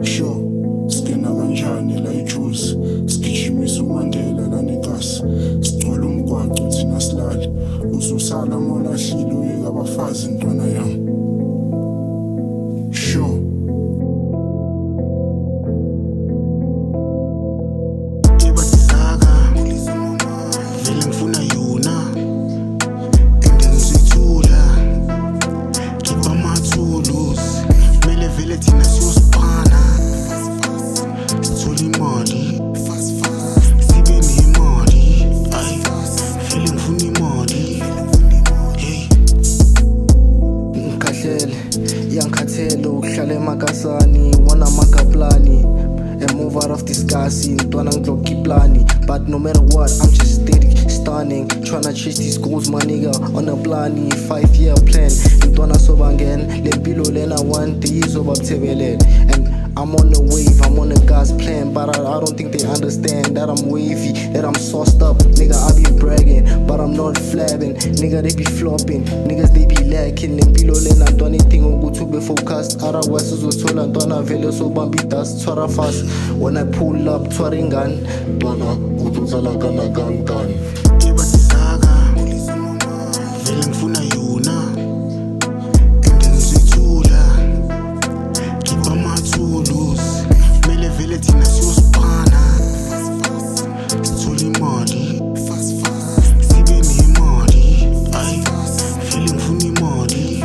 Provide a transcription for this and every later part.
Sure, skena kanjani la ijuice, sigijimisa uMandela la nekasi, sigcwele umgwaco thina silale, ususala molahlile uyeka abafazi ntwana yami. Sure. Yangikhathele ukuhlala emakasani wona amakaplani and move out of disgusting ntwana ngidloka iplani, but no matter what I'm just steady stunning tryna chase these goals my nigga on a plani 5-year plan ntwana sobangena le mpilo lena one day izoba buthebelele and I'm on the wave, I'm on a God's plan, but I don't think they understand that I'm wavy, that I'm sauced up. Nigga, I be bragging, but I'm not flabbing. Nigga, they be flopping, niggas they be lacking. Lempilo lena ntwana idinga ukuthi ube focused, otherwise uzothola ntwana vele sobamba idust. Twara fast, when I pull up, twara ingane ntwana uzotsala kanakani. Ibatisaka, vele ngifuna yona. Thina siyosipana sithole imali sibe nemali vele ngifuna imali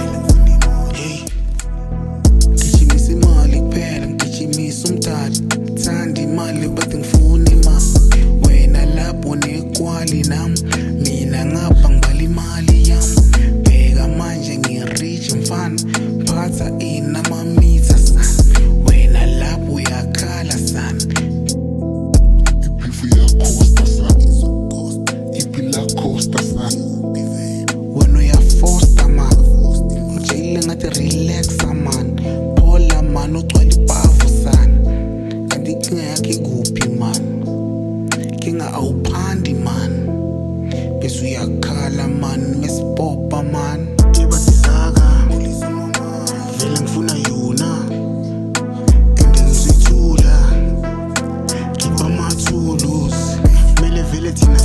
ngijimisa imali kuphela ngijimisa umdali thanda imali but ngifuna imali wena lapho nekwali nami mina ngapha ngibala imali yami bheka manje ngi-rich mfana phatha inamamitha sana wena lapho uyakhala sana ipifu yakhosta sana iphila khosta sana wena uyafosta man ujayile ngathi relaxa man phola man ugcwala ibavu sana kanti inkinga yakho ikuphi man inkinga awuphandi man bese uyakhala man mesipopa man ibatisaka vele ngifuna yona thina